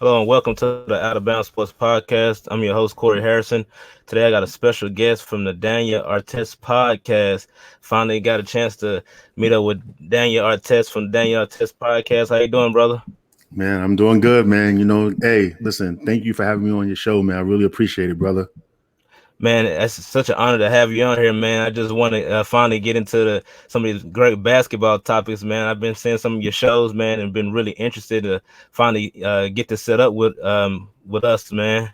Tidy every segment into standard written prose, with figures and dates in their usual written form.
Hello and welcome to the Out of Bounds Sports Podcast. I'm your host, Corey Harrison. Today I got a special guest from the Daniel Artest Podcast. Finally got a chance to meet up with Daniel Artest from the Daniel Artest Podcast. How you doing, brother? Man, I'm doing good, man. Hey, listen, thank you for having me on your show, man. I really appreciate it, brother. Man, it's such an honor to have you on here, man. I just want to finally get into some of these great basketball topics, man. I've been seeing some of your shows, man, and been really interested to finally get this set up with us, man.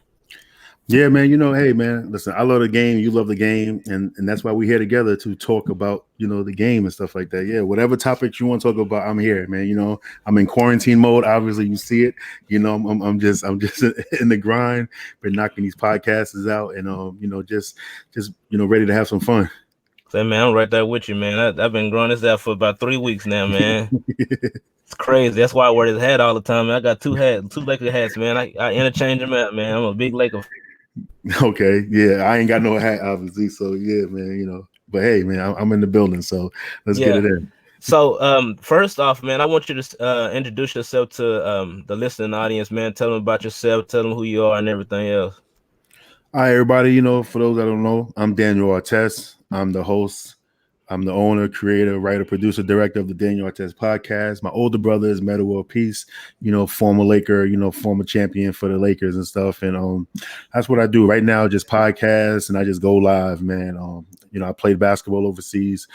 Yeah, man. Hey, man, listen, I love the game. You love the game. And that's why we're here together to talk about, the game and stuff like that. Yeah, whatever topics you want to talk about, I'm here, man. I'm in quarantine mode. Obviously, you see it. I'm just in the grind. Been knocking these podcasts out and, just ready to have some fun. Say, man, I'm right there with you, man. I've been growing this out for about 3 weeks now, man. It's crazy. That's why I wear this hat all the time, man. I got two Laker hats, man. I interchange them out, man. I'm a big Laker. Okay, yeah, I ain't got no hat, obviously. So yeah, man. But hey, man, I'm in the building, so let's get it in. So, first off, man, I want you to introduce yourself to the listening audience, man. Tell them about yourself, tell them who you are, and everything else. All right, everybody. For those that don't know, I'm Daniel Artest. I'm the host. I'm the owner, creator, writer, producer, director of the Daniel Artest Podcast. My older brother is Metta World Peace, former Laker, former champion for the Lakers and stuff. And that's what I do right now, just podcasts, and I just go live, man. I played basketball overseas,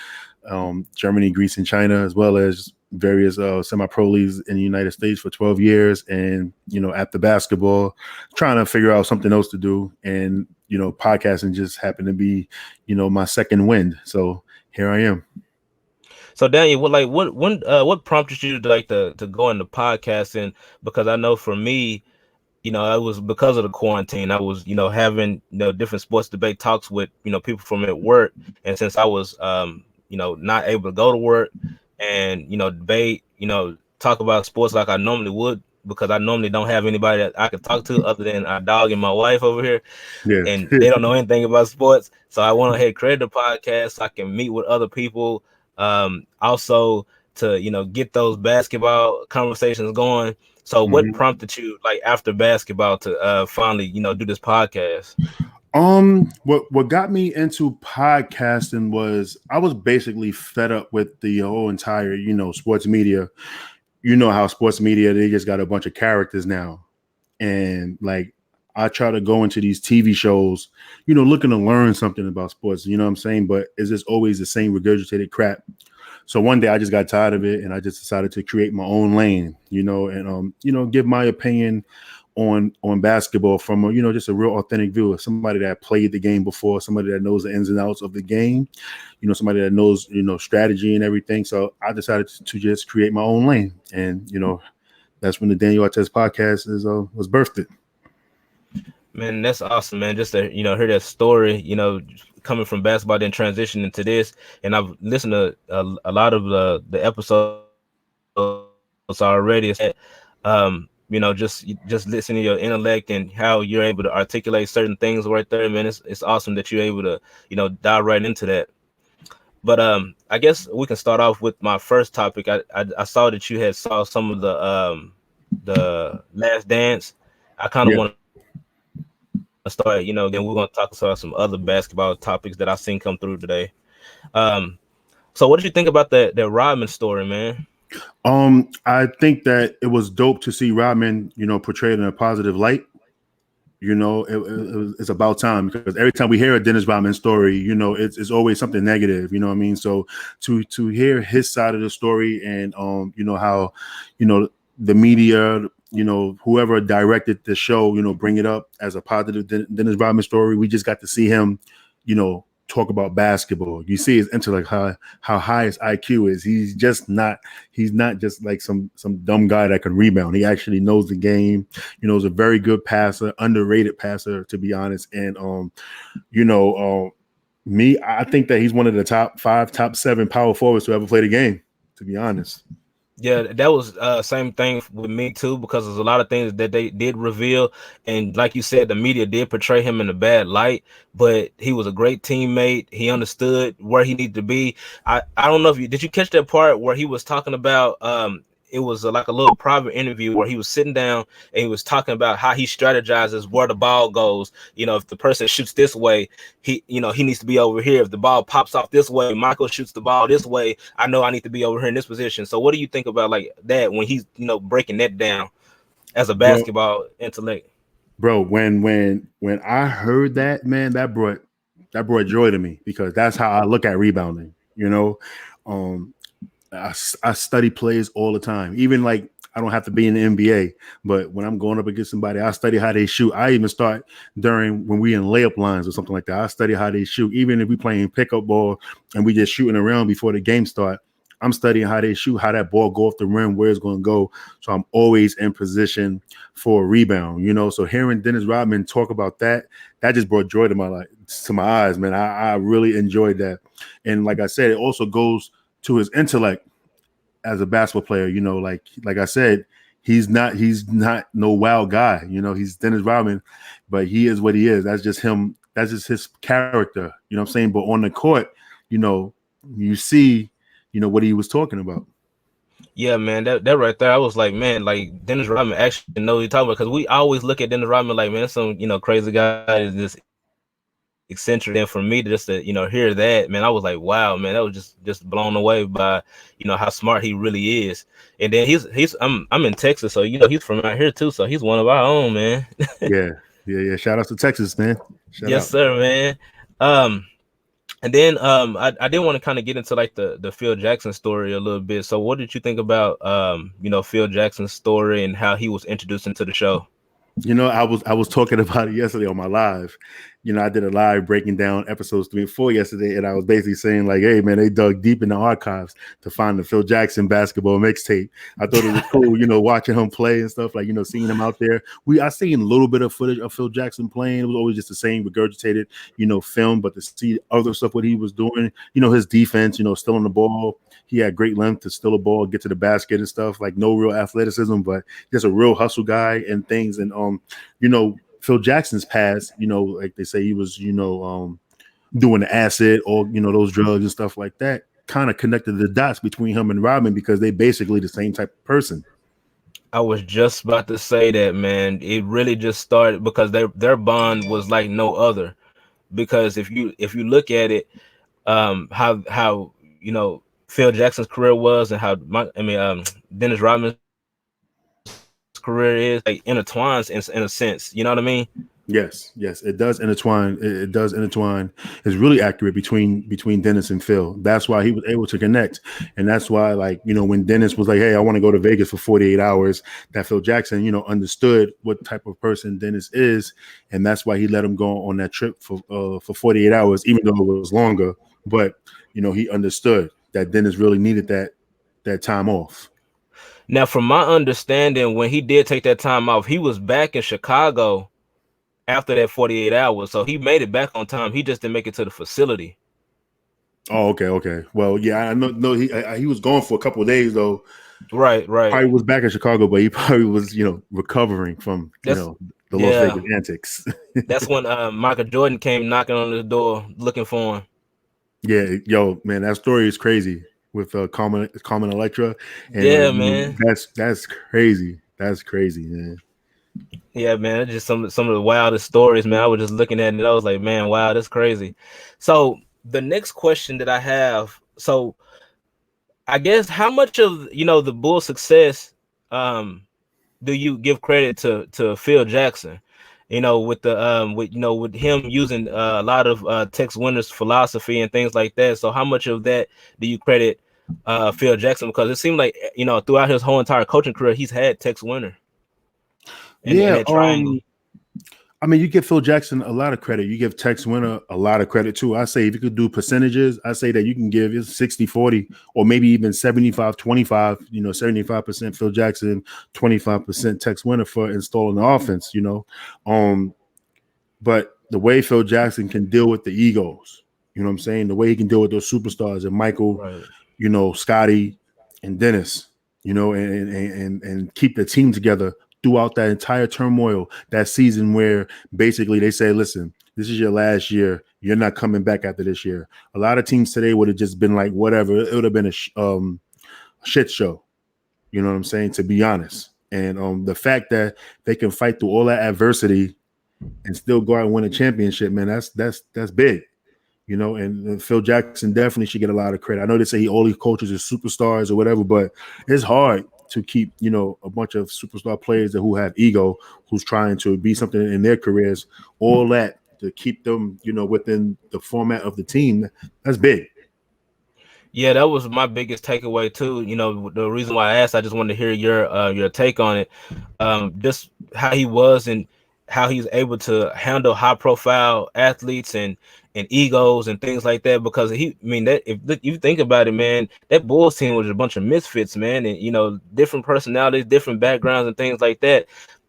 Germany, Greece, and China, as well as various semi-pro leagues in the United States for 12 years. And, after basketball, trying to figure out something else to do. And, podcasting just happened to be, my second wind. So here I am. So Daniel, what prompted you to go into podcasting? Because I know for me, it was because of the quarantine. I was, having different sports debate talks with people from at work, and since I was not able to go to work and debate, talk about sports like I normally would, because I normally don't have anybody that I could talk to other than our dog and my wife over here. Yeah. And they don't know anything about sports. So I went ahead and created a podcast so I can meet with other people. Also to, get those basketball conversations going. So what prompted you, like, after basketball to finally, do this podcast? What got me into podcasting was I was basically fed up with the whole entire, sports media. You know how sports media, they just got a bunch of characters now. And like, I try to go into these TV shows, looking to learn something about sports, you know what I'm saying? But it's just always the same regurgitated crap. So one day I just got tired of it and I just decided to create my own lane, and, give my opinion on basketball from just a real authentic view of somebody that played the game before, somebody that knows the ins and outs of the game, somebody that knows, strategy and everything. So I decided to just create my own lane. And, that's when the Daniel Artest Podcast was birthed. Man, that's awesome, man. Just to, hear that story, coming from basketball, then transitioning into this. And I've listened to a lot of the episodes already. Just listening to your intellect and how you're able to articulate certain things right there, man. It's awesome that you're able to, dive right into that. But I guess we can start off with my first topic. I saw that you had saw some of the Last Dance. I kind of want to start, then we're going to talk about some other basketball topics that I've seen come through today. So what did you think about that Rodman story, man? I think that it was dope to see Rodman, portrayed in a positive light. It's about time, because every time we hear a Dennis Rodman story, it's always something negative, you know what I mean? So to hear his side of the story and, how, the media, whoever directed the show, bring it up as a positive Dennis Rodman story. We just got to see him, talk about basketball. You see his intellect, how high his IQ is. He's not just like some dumb guy that can rebound. He actually knows the game, is a very good passer, underrated passer, to be honest. And I think that he's one of the top 5, top 7 power forwards to ever play the game, to be honest. Yeah, that was same thing with me too, because there's a lot of things that they did reveal, and like you said, the media did portray him in a bad light, but he was a great teammate. He understood where he needed to be. I don't know if did you catch that part where he was talking about it was like a little private interview where he was sitting down and he was talking about how he strategizes where the ball goes. You know, if the person shoots this way, he needs to be over here. If the ball pops off this way, Michael shoots the ball this way, I know I need to be over here in this position. So what do you think about like that when he's, breaking that down as a basketball intellect? Bro, when I heard that, man, that brought joy to me, because that's how I look at rebounding. I study plays all the time. Even like, I don't have to be in the NBA, but when I'm going up against somebody, I study how they shoot. I even start when we in layup lines or something like that. I study how they shoot. Even if we playing pickup ball and we just shooting around before the game start, I'm studying how they shoot, how that ball go off the rim, where it's going to go. So I'm always in position for a rebound, So hearing Dennis Rodman talk about that just brought joy to my eyes, man. I really enjoyed that. And like I said, it also goes to his intellect as a basketball player. Like I said, he's not no wild guy. He's Dennis Rodman, but he is what he is. That's just him. That's just his character. You know what I'm saying? But on the court, you see, what he was talking about. Yeah, man, that right there, I was like, man, like Dennis Rodman actually knows what he's talking about, because we always look at Dennis Rodman like, man, some crazy guy is just eccentric. And for me to just hear that, man, I was like, wow, man, that was just blown away by how smart he really is. And then I'm in Texas, so he's from out here too, so he's one of our own, man. yeah. Shout out to Texas, man. Yes, sir, man. And then I did want to kind of get into like the Phil Jackson story a little bit. So what did you think about Phil Jackson's story and how he was introduced into the show? I was talking about it yesterday on my live. I did a live breaking down episodes 3 and 4 yesterday, and I was basically saying like, hey man, they dug deep in the archives to find the Phil Jackson basketball mixtape. I thought it was cool, watching him play and stuff, like, seeing him out there. I seen a little bit of footage of Phil Jackson playing. It was always just the same regurgitated, film, but to see other stuff, what he was doing, his defense, stealing the ball. He had great length to steal a ball, get to the basket and stuff, like no real athleticism, but just a real hustle guy and things. And, Phil Jackson's past, like they say he was, doing the acid or, those drugs and stuff like that, kind of connected the dots between him and Rodman, because they basically the same type of person. I was just about to say that, man. It really just started because their bond was like no other. Because if you look at it, how Phil Jackson's career was and how Dennis Rodman's career is, like, intertwines in a sense. You know what I mean? Yes, it does intertwine. It does intertwine. It's really accurate between Dennis and Phil. That's why he was able to connect, and that's why, like, when Dennis was like, "Hey, I want to go to Vegas for 48 hours," that Phil Jackson, understood what type of person Dennis is, and that's why he let him go on that trip for 48 hours, even though it was longer. But he understood that Dennis really needed that time off. Now, from my understanding, when he did take that time off, he was back in Chicago after that 48 hours. So he made it back on time. He just didn't make it to the facility. Oh, okay. Well, yeah, I know he was gone for a couple of days though. Right. Probably was back in Chicago, but he probably was, recovering from, the Las Vegas antics. That's when Michael Jordan came knocking on the door looking for him. Yeah, yo, man, that story is crazy with Carmen Electra. And, yeah, man, that's crazy. That's crazy, man. Yeah, man, just some of the wildest stories, man. I was just looking at it, I was like, man, wow, that's crazy. So the next question that I have, so I guess how much of the Bulls' success do you give credit to Phil Jackson? With the with him using a lot of Tex Winter's philosophy and things like that. So how much of that do you credit Phil Jackson? Because it seemed like throughout his whole entire coaching career, he's had Tex Winter. And triangle. I mean, you give Phil Jackson a lot of credit. You give Tex Winter a lot of credit too. I say if you could do percentages, I say that you can give it 60-40 or maybe even 75-25, 75% Phil Jackson, 25% Tex Winter for installing the offense, But the way Phil Jackson can deal with the egos, what I'm saying? The way he can deal with those superstars and Michael, right. Scotty and Dennis, and keep the team together throughout that entire turmoil, that season where basically they say, listen, this is your last year. You're not coming back after this year. A lot of teams today would have just been like, whatever. It would have been a shit show. You know what I'm saying? To be honest. And the fact that they can fight through all that adversity and still go out and win a championship, man, that's big. You know, and Phil Jackson definitely should get a lot of credit. I know they say all these coaches are superstars or whatever, but it's hard to keep, you know, a bunch of superstar players that who have ego, who's trying to be something in their careers, all that to keep them, you know, within the format of the team. That's big. Yeah, that was my biggest takeaway too. You know, the reason why I asked, I just wanted to hear your take on it. Just how he was and how he's able to handle high profile athletes and egos and things like that. Because I mean, that if you think about it, man, that Bulls team was a bunch of misfits, man, and you know, different personalities, different backgrounds, and things like that.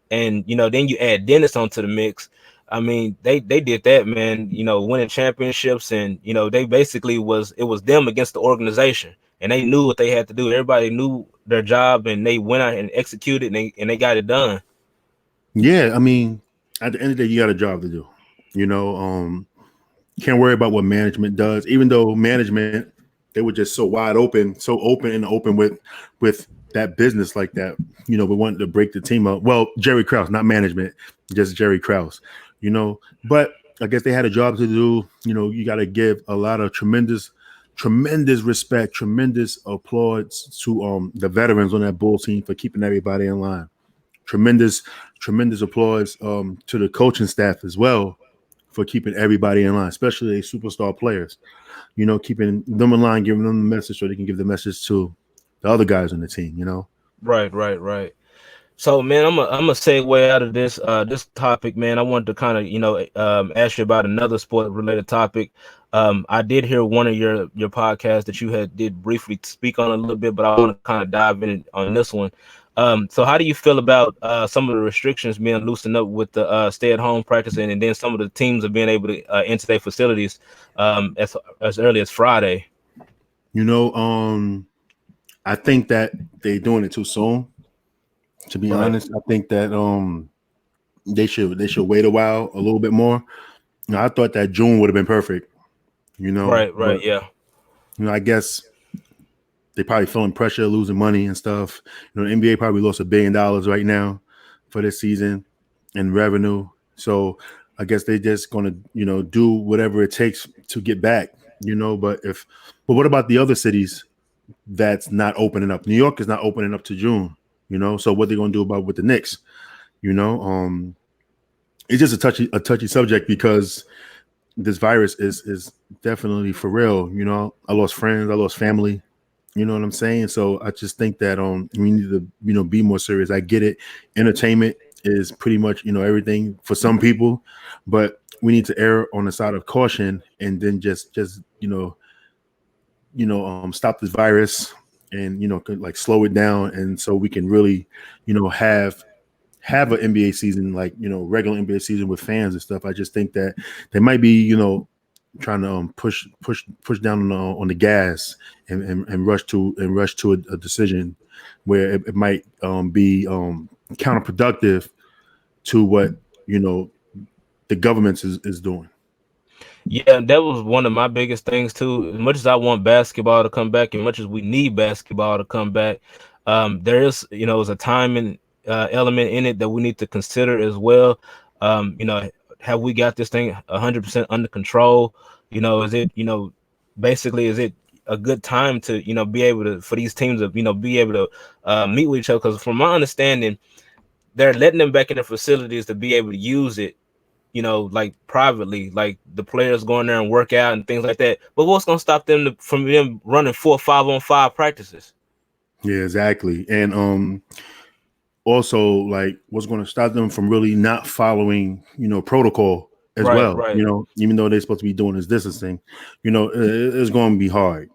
And you know, then you add Dennis onto the mix. I mean, they did that, man. You know, winning championships, and you know, they basically it was them against the organization, and they knew what they had to do. Everybody knew their job, and they went out and executed, and they got it done. Yeah, I mean, at the end of the day, you got a job to do. You know, can't worry about what management does, even though management they were just so wide open, so open with that business like that. You know, we wanted to break the team up. Well, Jerry Krause, not management, just Jerry Krause. You know, but I guess they had a job to do. You know, you got to give a lot of tremendous respect, tremendous applause to the veterans on that Bulls team for keeping everybody in line. Tremendous applause to the coaching staff as well for keeping everybody in line, especially the superstar players. You know, keeping them in line, giving them the message so they can give the message to the other guys on the team. You know, Right. So, man, I'm a segue out of this topic, man. I wanted to kind of, you know, ask you about another sport related topic. I did hear one of your podcasts that you did briefly speak on a little bit, but I want to kind of dive in on this one. So how do you feel about some of the restrictions being loosened up with the stay at home practicing, and then some of the teams are being able to enter their facilities as early as Friday? You know, I think that they're doing it too soon. To be honest, I think that they should wait a while, a little bit more. You know, I thought that June would have been perfect. You know, right, but, yeah. You know, I guess they probably feeling pressure, losing money and stuff. You know, the NBA probably lost $1 billion right now for this season in revenue. So I guess they just gonna, you know, do whatever it takes to get back. You know, but what about the other cities that's not opening up? New York is not opening up to June. You know, so what they gonna do about with the Knicks? You know, it's just a touchy subject because this virus is definitely for real. You know, I lost friends, I lost family. You know what I'm saying? So I just think that we need to, you know, be more serious. I get it. Entertainment is pretty much, you know, everything for some people, but we need to err on the side of caution and then just stop this virus and, you know, like slow it down. And so we can really, you know, have an NBA season, like, you know, regular NBA season with fans and stuff. I just think that they might be, you know, trying to push down on the gas and rush to a decision where it might be counterproductive to what, you know, the government is doing. Yeah, that was one of my biggest things too. As much as I want basketball to come back, and much as we need basketball to come back, there is, you know, is a timing element in it that we need to consider as well. You know, have we got this thing 100% under control? You know, is it, you know, basically, is it a good time to, you know, be able to, for these teams to, you know, be able to meet with each other? Because from my understanding, they're letting them back in the facilities to be able to use it, you know, like privately, like the players going there and work out and things like that. But what's going to stop them from them running 4 5-on-5 practices? Yeah, exactly. And also, like, what's going to stop them from really not following, you know, protocol as well. Right. You know, even though they're supposed to be doing this distancing, you know, it's going to be hard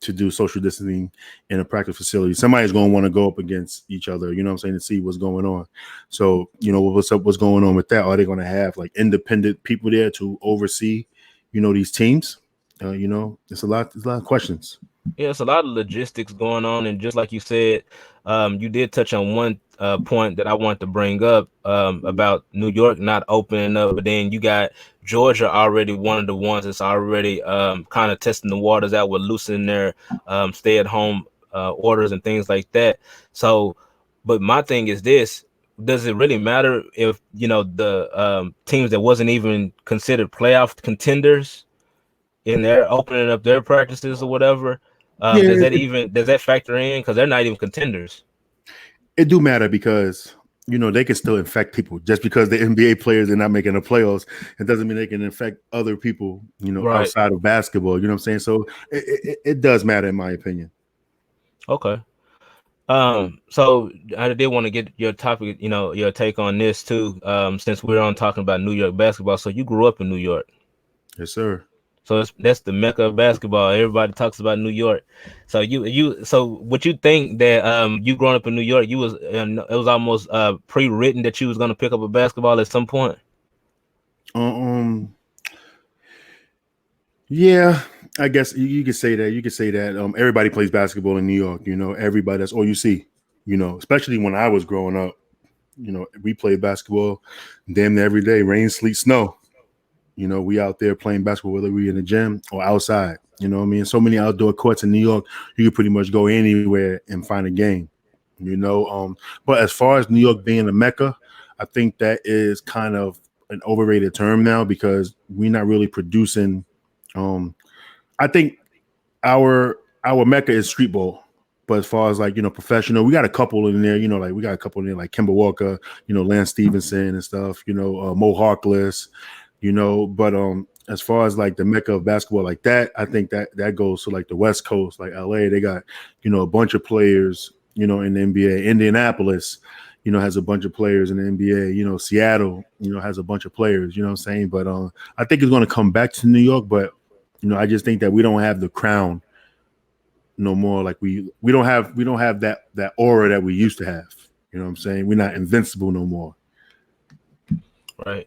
to do social distancing in a practice facility. Somebody's going to want to go up against each other, you know what I'm saying, to see what's going on. So, you know, what's going on with that? Are they going to have like independent people there to oversee, you know, these teams? You know, there's a lot of questions. Yeah, it's a lot of logistics going on, and just like you said, you did touch on one point that I want to bring up about New York not opening up, but then you got Georgia already one of the ones that's already kind of testing the waters out with loosening their stay-at-home orders and things like that. So, but my thing is this: does it really matter if the teams that wasn't even considered playoff contenders and they're opening up their practices or whatever? Yeah, Does that factor in because they're not even contenders? it do matter because they can still infect people. Just because the NBA players are not making the playoffs, it doesn't mean they can infect other people, Right. outside of basketball. You know what I'm saying? So it does matter, in my opinion. Okay. So I did want to get your topic, your take on this too. Since we're on talking about New York basketball, so you grew up in New York. Yes, sir. So that's the mecca of basketball. Everybody talks about New York. So so would you think that you growing up in New York, it was almost pre-written that you was gonna pick up a basketball at some point? Yeah, I guess you could say that. You could say that. Everybody plays basketball in New York. Everybody. That's all you see. Especially when I was growing up. We played basketball damn near every day, rain, sleet, snow. We out there playing basketball, whether we in the gym or outside. You know what I mean? So many outdoor courts in New York, you can pretty much go anywhere and find a game. But as far as New York being a mecca, I think that is kind of an overrated term now because we're not really producing. I think our mecca is street ball. But as far as professional, we got a couple in there, we got a couple in there like Kemba Walker, Lance Stevenson and stuff, Mo Harkless, but as far as like the mecca of basketball like that, I think that goes to like the West Coast, like LA. They got, a bunch of players, in the NBA. Indianapolis, has a bunch of players in the NBA. Seattle, has a bunch of players, you know what I'm saying? But I think it's going to come back to New York, but I just think that we don't have the crown no more. Like we don't have that aura that we used to have. You know what I'm saying? We're not invincible no more. Right.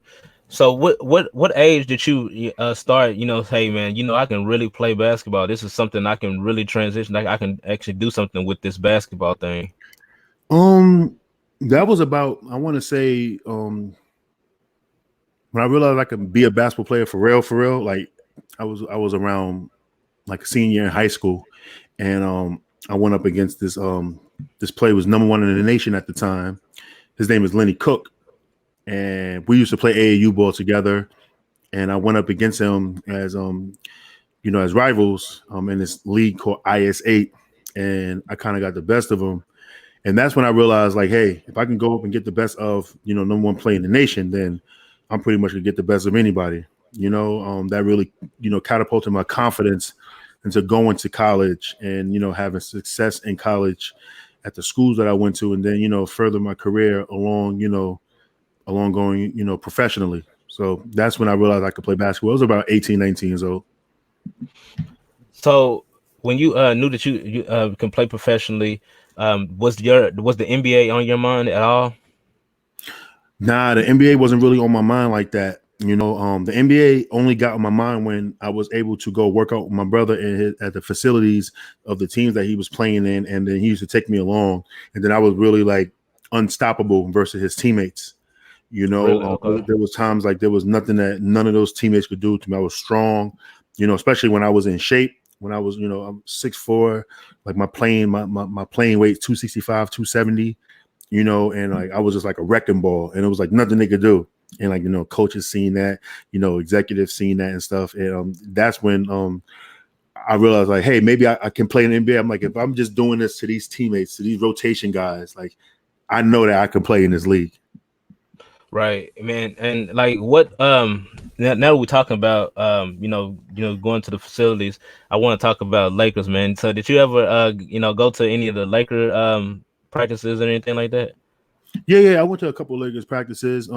So what age did you start, hey man, I can really play basketball. This is something I can really transition. Like I can actually do something with this basketball thing. That was about, I want to say, when I realized I could be a basketball player for real, like I was around like a senior in high school, and I went up against this player was number one in the nation at the time. His name is Lenny Cook, and we used to play AAU ball together. And I went up against him as as rivals in this league called IS8, and I kind of got the best of him. And that's when I realized, like, hey, if I can go up and get the best of number one player in the nation, then I'm pretty much gonna get the best of anybody. That really catapulted my confidence into going to college and having success in college at the schools that I went to, and then further my career along going professionally. So that's when I realized I could play basketball. I was about 18, 19 years old. So when you knew that you can play professionally, was the NBA on your mind at all? Nah, the NBA wasn't really on my mind like that. The NBA only got on my mind when I was able to go work out with my brother at the facilities of the teams that he was playing in, and then he used to take me along, and then I was really like unstoppable versus his teammates. Really? Okay. There was times like there was nothing that none of those teammates could do to me. I was strong, especially when I was in shape. When I was, I'm 6'4", like my playing weight 265, 270, and like I was just like a wrecking ball, and it was like nothing they could do. And like coaches seen that, executives seen that and stuff, and that's when I realized like, hey, maybe I can play in the NBA. I'm like, if I'm just doing this to these teammates, to these rotation guys, like I know that I can play in this league. Right, man. And like what now that we're talking about going to the facilities, I want to talk about Lakers, man. So did you ever go to any of the Laker practices or anything like that? Yeah, I went to a couple of Lakers practices.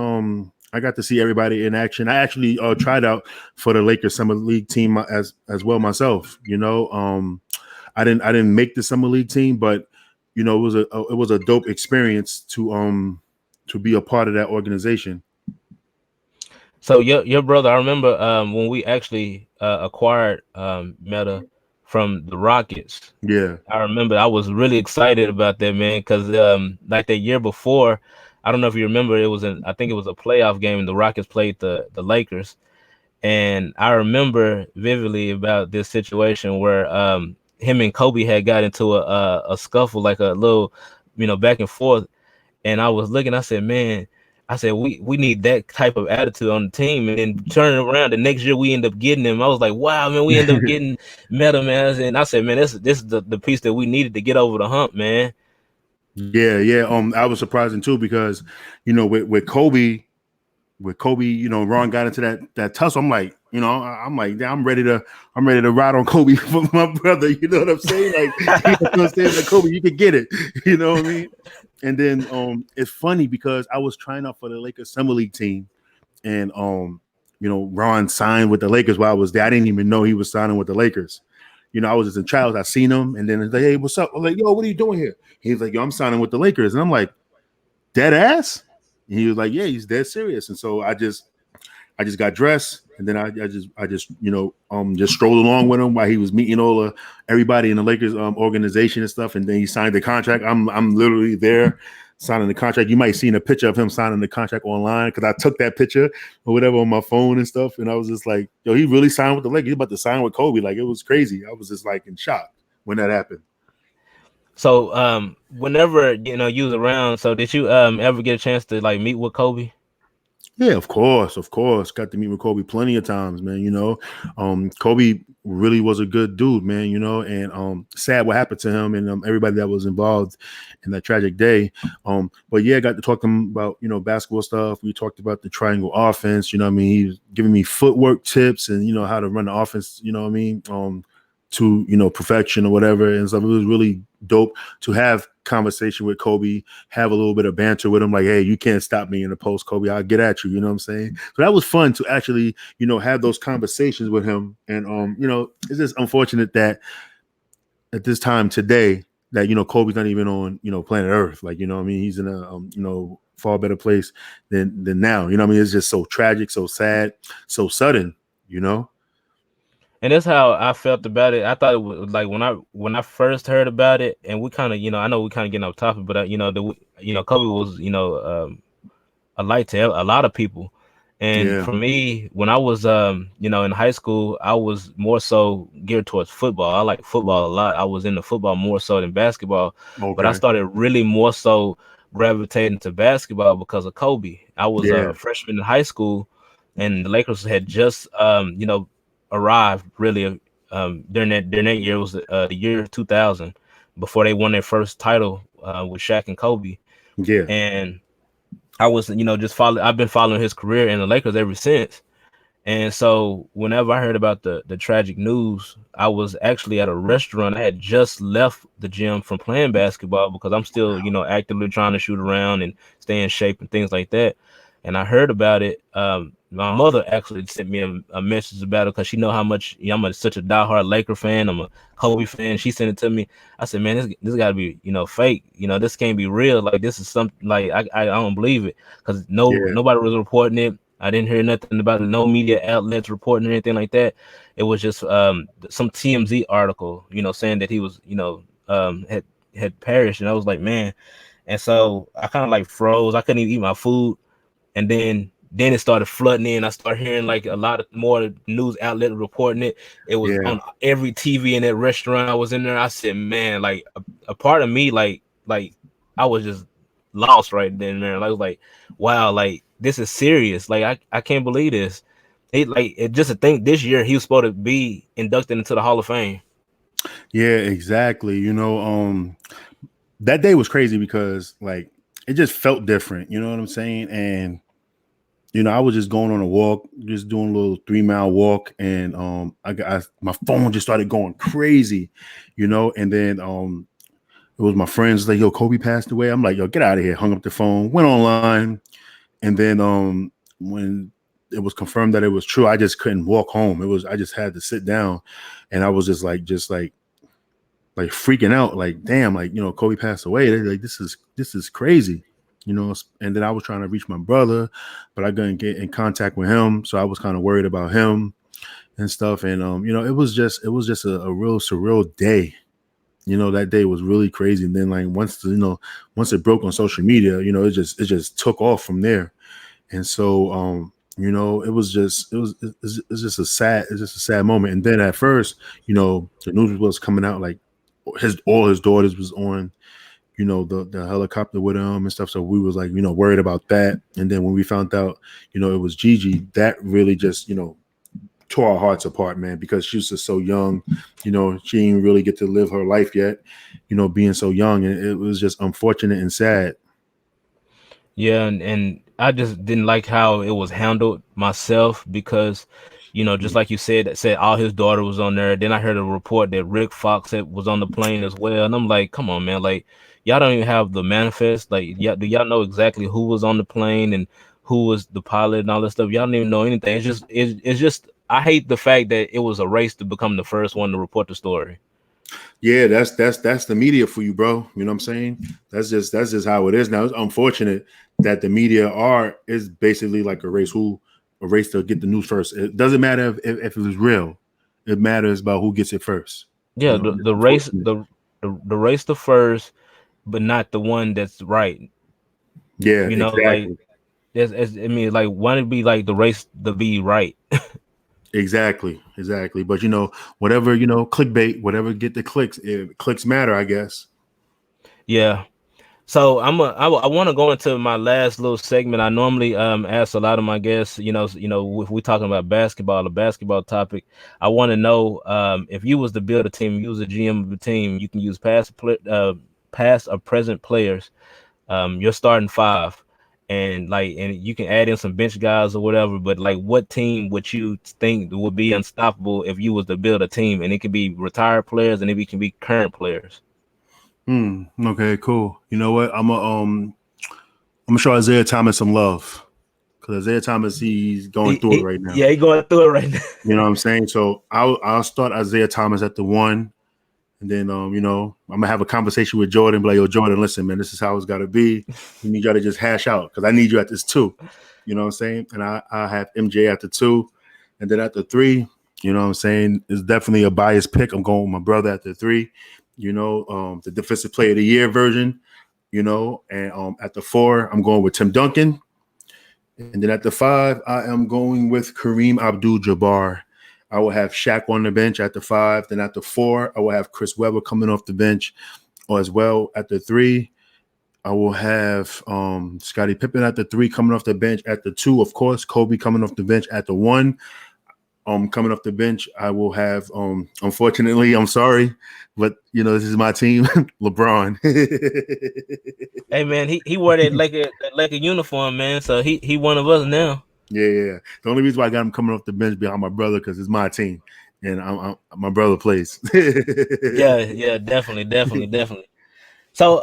I got to see everybody in action. I actually tried out for the Lakers summer league team as well myself. I didn't make the summer league team, but it was a dope experience to be a part of that organization. So your brother, I remember when we actually acquired Meta from the Rockets. Yeah. I remember I was really excited about that, man, because like the year before, I don't know if you remember, I think it was a playoff game and the Rockets played the Lakers. And I remember vividly about this situation where him and Kobe had got into a scuffle, like a little, back and forth. And I was looking, I said, man, I said, we need that type of attitude on the team. And then turning around the next year, we end up getting him. I was like, wow, man, we end up getting Meta, man. And I said, man, this is the piece that we needed to get over the hump, man. Yeah. I was surprising too because, with Kobe, Ron got into that tussle. I'm like, I'm ready to ride on Kobe for my brother. You know what I'm saying? Like, like Kobe, you could get it. You know what I mean? And then it's funny because I was trying out for the Lakers Summer League team, and Ron signed with the Lakers while I was there. I didn't even know he was signing with the Lakers. I was just in trials. I seen him, and then it's like, hey, what's up? I'm like, yo, what are you doing here? He's like, yo, I'm signing with the Lakers, and I'm like, dead ass. And he was like, yeah, he's dead serious. And so I just got dressed, and then I just strolled along with him while he was meeting everybody in the Lakers organization and stuff. And then he signed the contract. I'm literally there signing the contract. You might have seen a picture of him signing the contract online because I took that picture or whatever on my phone and stuff. And I was just like, yo, he really signed with the Lakers. He's about to sign with Kobe. Like, it was crazy. I was just like in shock when that happened. So whenever you was around, so did you ever get a chance to like meet with Kobe? Yeah, of course. Got to meet with Kobe plenty of times, man. Kobe really was a good dude, man, and sad what happened to him and everybody that was involved in that tragic day. But yeah, I got to talk to him about, basketball stuff. We talked about the triangle offense, he was giving me footwork tips and, how to run the offense, to perfection or whatever. And so it was really dope to have conversation with Kobe, have a little bit of banter with him, like, hey, you can't stop me in the post, Kobe, I'll get at you. You know what I'm saying? So that was fun to actually, have those conversations with him. And it's just unfortunate that at this time today that Kobe's not even on planet Earth. Like, he's in a far better place than now. It's just so tragic, so sad, so sudden. And that's how I felt about it. I thought it was like when I first heard about it, and we kind of, I know we kind of getting off topic, but Kobe was, a light to a lot of people. And for me, when I was, in high school, I was more so geared towards football. I like football a lot. I was into football more so than basketball, but I started really more so gravitating to basketball because of Kobe. I was a freshman in high school, and the Lakers had just, arrived really during that year. It was the year 2000 before they won their first title with Shaq and Kobe. Yeah. And I was, I've been following his career in the Lakers ever since. And so whenever I heard about the tragic news, I was actually at a restaurant. I had just left the gym from playing basketball because I'm still, actively trying to shoot around and stay in shape and things like that. And I heard about it. My mother actually sent me a message about it because she know how much I'm such a diehard Laker fan. I'm a Kobe fan. She sent it to me. I said, man, this got to be fake. This can't be real. Like, this is something like I don't believe it because nobody was reporting it. I didn't hear nothing about it. No media outlets reporting anything like that. It was just some TMZ article, saying that he was had perished, and I was like, man. And so I kind of like froze. I couldn't even eat my food. And then it started flooding in. I started hearing like a lot of more news outlet reporting it. It was on every TV in that restaurant I was in there. I said, man, like a part of me, like I was just lost right then and there. I was like, wow, like this is serious. Like I can't believe this. It just to think this year he was supposed to be inducted into the Hall of Fame. Yeah, exactly. That day was crazy because like it just felt different. You know what I'm saying? And I was just going on a walk, just doing a little 3-mile walk, and my phone just started going crazy, and then it was my friends like, yo, Kobe passed away. I'm like, yo, get out of here. Hung up the phone, went online, and then when it was confirmed that it was true, I just couldn't walk home. I just had to sit down, and I was just like freaking out, like, damn, like, Kobe passed away. They're like, this is crazy. And then I was trying to reach my brother, but I couldn't get in contact with him. So I was kind of worried about him and stuff. And, it was just a real surreal day. That day was really crazy. And then like, once it broke on social media, it just took off from there. And so, You know, it's just a sad moment. And then at first, you know, the news was coming out like all his daughters was on, you know, the helicopter with him and stuff. So we was like, you know, worried about that. And then when we found out, you know, it was Gigi, that really just, you know, tore our hearts apart, man, because she was just so young. You know, she didn't really get to live her life yet, you know, being so young. And it was just unfortunate and sad. Yeah, and I just didn't like how it was handled myself because, you know, just like you said, that said all his daughter was on there. Then I heard a report that Rick Fox was on the plane as well, and I'm like, come on, man, like y'all don't even have the manifest. Like, yeah, do y'all know exactly who was on the plane and who was the pilot and all this stuff? Y'all don't even know anything. It's just I hate the fact that it was a race to become the first one to report the story. Yeah, that's the media for you, bro. You know what I'm saying? That's just how it is now. It's unfortunate that the media is basically like a race to get the news first. It doesn't matter if it was real. It matters about who gets it first. Yeah, You know, the race the race to first, but not the one that's right. yeah, You know, like exactly. I mean, like want to be like the race to be right. Exactly. But you know, whatever, you know, clickbait, whatever get the clicks, clicks matter, I guess. Yeah. So I want to go into my last little segment. I normally ask a lot of my guests, if we're talking about basketball, a basketball topic. I want to know if you was to build a team, you was a GM of a team, you can use past or present players. You're starting five, and you can add in some bench guys or whatever. But like, what team would you think would be unstoppable if you was to build a team? And it can be retired players, and it can be current players. Okay, cool. You know what? I'm gonna show Isaiah Thomas some love because Isaiah Thomas he's going through it right now. Yeah, he going through it right now. You know what I'm saying? So I'll start Isaiah Thomas at the one, and then you know, I'm gonna have a conversation with Jordan, be like, yo, Jordan, listen, man, this is how it's gotta be. We need y'all to just hash out because I need you at this two. You know what I'm saying? And I have MJ at the two, and then at the three, you know what I'm saying? It's definitely a biased pick. I'm going with my brother at the three, you know, the defensive player of the year version, you know, and at the four, I'm going with Tim Duncan. And then at the five, I am going with Kareem Abdul-Jabbar. I will have Shaq on the bench at the five. Then at the four, I will have Chris Webber coming off the bench as well. At the three, I will have Scottie Pippen at the three coming off the bench. At the two, of course, Kobe coming off the bench. At the one, coming off the bench, I will have unfortunately, I'm sorry, but you know, this is my team, LeBron. Hey man, he wore that Laker uniform, man. So he one of us now. Yeah. The only reason why I got him coming off the bench behind my brother because it's my team, and my brother plays. Yeah, definitely. So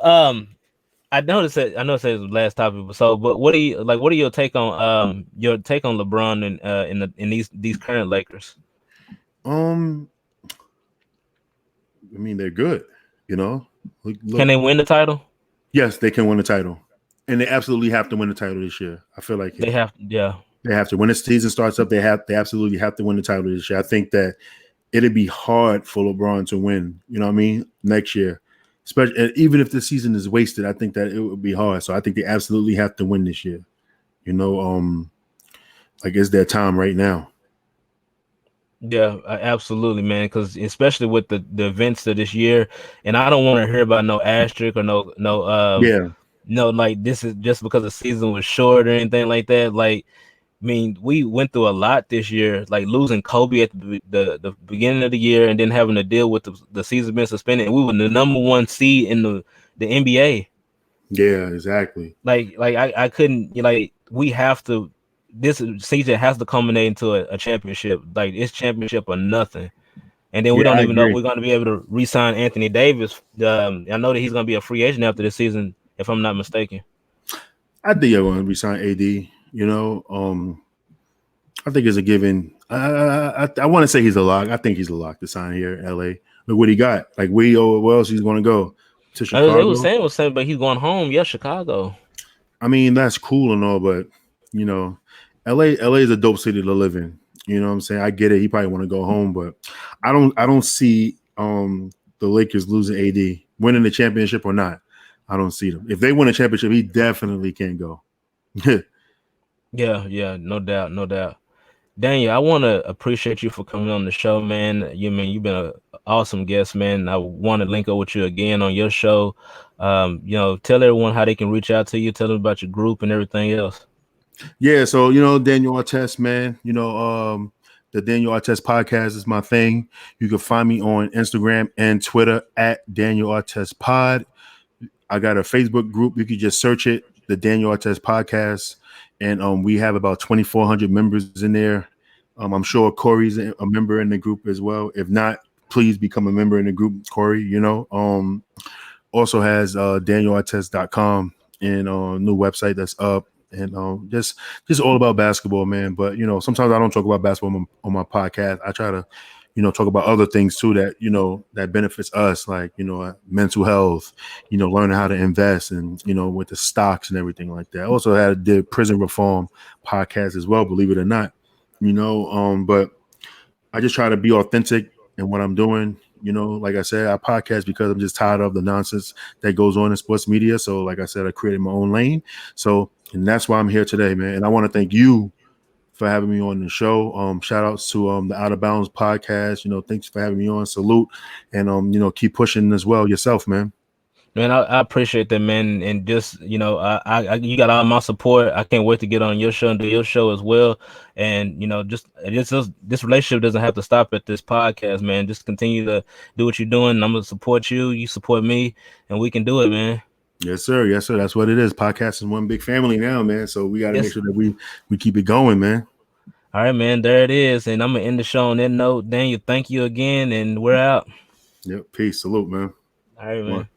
I noticed that I know it says the last topic, but what do you like? What are your take on LeBron and in these current Lakers? I mean, they're good. You know, Can look. they win the title? Yes, they can win the title, and they absolutely have to win the title this year. I feel like They have, yeah. they have to. When the season starts up, they absolutely have to win the title this year. I think that it'd be hard for LeBron to win. You know what I mean? Next year, especially even if the season is wasted, I think that it would be hard. So I think they absolutely have to win this year. You know, like it's their time right now. Yeah, absolutely, man. Because especially with the events of this year, and I don't want to hear about no asterisk or Yeah, no, like this is just because the season was short or anything like that. Like, I mean, we went through a lot this year, like losing Kobe at the beginning of the year, and then having to deal with the season being suspended. And we were the number one seed in the NBA. yeah, exactly. Like I couldn't like we have to. This season has to culminate into a championship. Like it's championship or nothing. And then we Yeah, don't I even know if agree. we're going to be able to re-sign Anthony Davis. I know that he's going to be a free agent after this season, if I'm not mistaken. I think they're going to resign AD. You know, I think it's a given. I want to say he's a lock. I think he's a lock to sign here in LA. Look what he got. Like where else he's going to go to It was Chicago? saying, but he's going home. Yeah, Chicago. I mean, that's cool and all, but you know, LA is a dope city to live in. You know what I'm saying? I get it. He probably want to go home, but I don't see the Lakers losing AD, winning the championship or not. I don't see them. If they win a championship, he definitely can't go. Yeah, no doubt, no doubt. Daniel, I want to appreciate you for coming on the show, man. You've been an awesome guest, man. I want to link up with you again on your show. Tell everyone how they can reach out to you. Tell them about your group and everything else. Yeah, so Daniel Artest, man. The Daniel Artest podcast is my thing. You can find me on Instagram and Twitter at Daniel Artest Pod. I got a Facebook group. You can just search it, the Daniel Artest Podcast, and we have about 2,400 members in there. I'm sure Corey's a member in the group as well. If not, please become a member in the group, Corey. Also has DanielArtest.com and new website that's up. And just all about basketball, man. But sometimes I don't talk about basketball on my podcast. I try to, talk about other things too that that benefits us, like mental health, learning how to invest, and with the stocks and everything like that. I also did prison reform podcast as well, believe it or not. But I just try to be authentic in what I'm doing. Like I said, I podcast because I'm just tired of the nonsense that goes on in sports media. So, like I said, I created my own lane. And that's why I'm here today, man. And I want to thank you for having me on the show. Shout outs to the Out of Bounds podcast. Thanks for having me on. Salute. And keep pushing as well yourself, man. Man, I appreciate that, man, and just you got all my support. I can't wait to get on your show and do your show as well. And this relationship doesn't have to stop at this podcast, man. Just continue to do what you're doing. I'm gonna support you. You support me, and we can do it, man. Yes, sir. Yes, sir. That's what it is. Podcast is one big family now, man. So we got to make sure that we keep it going, man. All right, man. There it is, and I'm gonna end the show on that note. Daniel, thank you again, and we're out. Yep. Peace. Salute, man. All right, man.